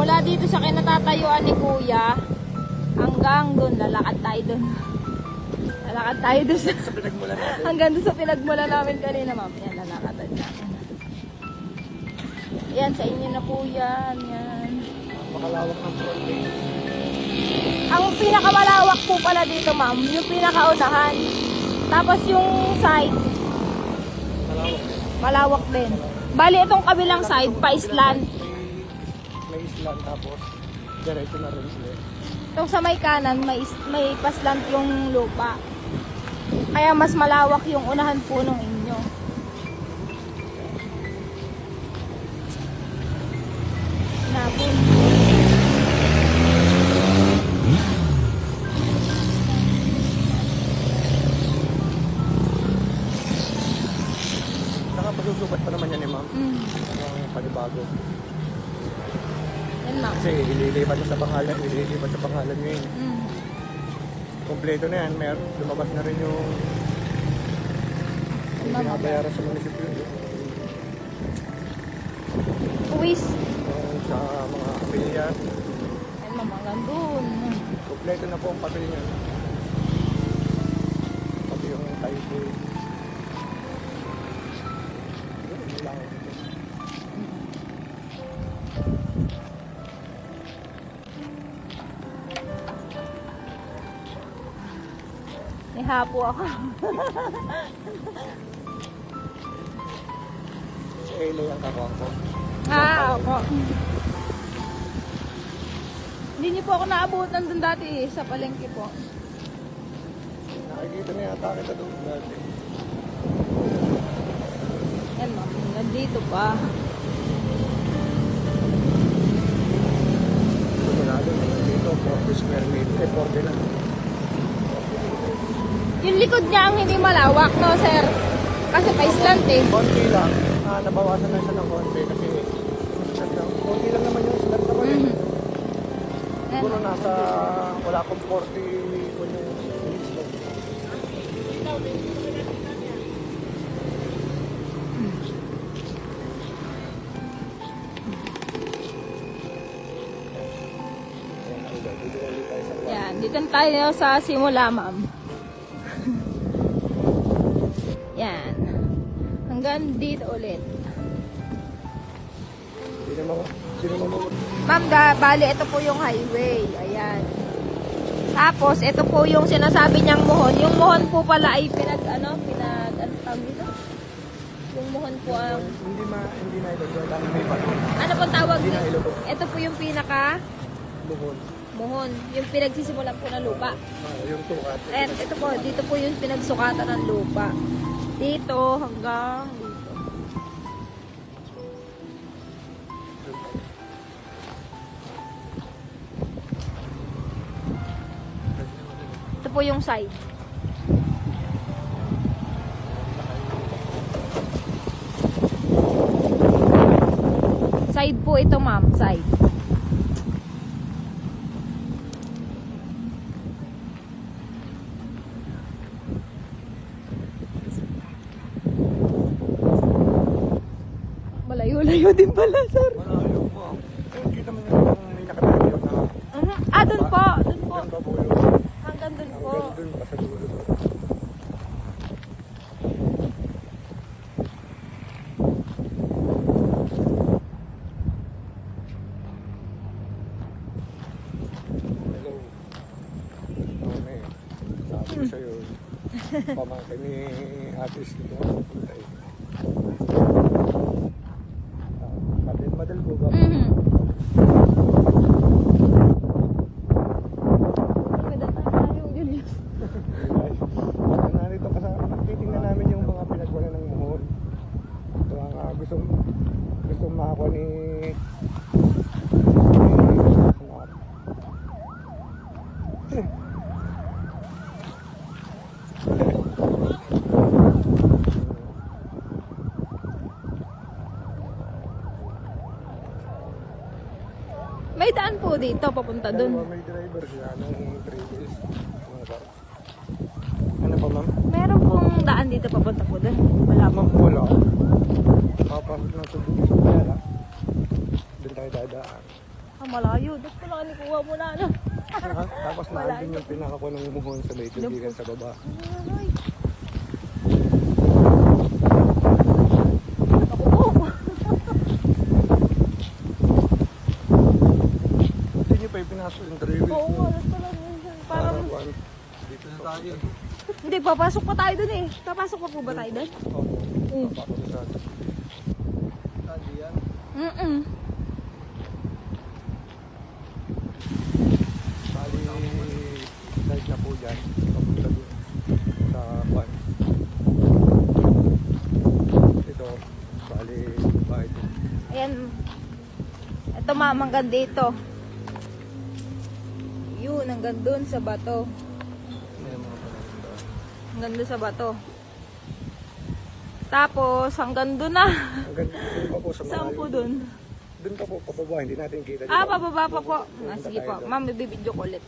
Mula dito sa kinatatayuan ni Kuya hanggang doon, lalakad tayo doon. Lalakad tayo doon sa pinagmulan natin. hanggang doon sa pinagmula namin kanina, ma'am. Yan, lalakad natin. Yan, sa inyo na po yan. Yan. Makalawak ng frontage. Ang pinakamalawak po pala dito, ma'am, yung pinakaunahan. Tapos yung side, Malawak. malawak din. Bali, itong kabilang side, pa-island. May island tapos diretso na rin sila. Itong sa may kanan, may paslant yung lupa. Kaya mas malawak yung unahan po nung inyo. Napon. Saka pasusubat pa naman yan eh ma'am. Ang panibago. Yan, ma'am. Kasi ililipat mo sa pangalan, ililipat sa pangalan nyo yun. Kompleto na yan, lumabas na rin yung binabayaran sa munisipyo. Uwis. Sa mga kapilya, Yan, ma'am, hanggang doon. kompleto na po ang papel niya. Pati yung title. Yun lang. Nihapo ako. Si Ele ang kakuha ko. Ako. Hindi niyo po ako naabutan doon dati sa palengke po. Nakikita na yata kita doon dati. Yan, ma'am. Nandito pa. Wala doon. Dito, 40 square meter. 40 lang. Yung likod niya ang hindi malawak, no, sir? Kasi pa-island eh. Konti lang. Nabawasan na siya ng konti kasi konti lang naman yung island naman. Siguro nasa wala akong 40 kung yung island. Yan, dito tayo sa simula, ma'am. Yan. Hanggang dito ulit. Hindi naman mo. Ma'am, bali, ito po yung highway. Ayan. Tapos, ito po yung sinasabi niyang muhon. Yung muhon po pala ay ano tawag dito? Yung muhon po ang... Hindi na ito. Dahil may pato. Ano po tawag Hindi na dito? ilubog. Ito po yung pinaka Buhon. muhon. Yung pinagsisimulan po ng lupa. Yung tukat. And ito po, dito po yung pinagsukatan ng lupa. Dito hanggang dito. Ito po yung side. Side po ito, ma'am. Side. Malayo-layo din pala, sir. Malayo po. Kita mo yung may nakatayo na. Dun po. Dun po. Yan ba po yun? Hanggang dun po. Hanggang dun pa sa dulo. Hello. Mami, sabi ko sa'yo, pamangkin ni Atis dito ang punta eh. Madal po ba? Narito kasama, titingnan namin yung mga pinagwala ng muhon. Ito ang gusto makakuha ni May daan po dito, papunta dun. May driver siya ng 3 days. Ano pa ma'am? Meron pong daan dito, papunta po dun. Wala po. Ma'am, wala. Papasok lang sa bukas. Wala. Doon tayo dadaan. Malayo. Dito ko lang kuha mo na, ano. Tapos nandun yung pinakakuha ng muhon sa may tubigan sa baba. Ay. Ako po. Hindi nyo pa ipinasok yung driving. Oo, alas pala. Parang, Dito na tayo. hindi, papasok pa tayo dun eh. Papasok pa po ba tayo dun? Oo. Papasok na tayo. Tadi yan. Bali, dahil na po dyan. Papunta dun sa kwan. Ito, bali, bahay ito. Ayan. Ito ma'am, hanggang dito. Yun, hanggang dun sa bato. May mga panahon doon. Hanggang dun sa bato. Tapos, hanggang dun na. Hanggang dun pa po sa Saan malayo. po dun? Dun pa po, pababa, hindi natin kita. Ah, pababa pa po. Ah, sige po. Ma'am, bibidyo ko ulit.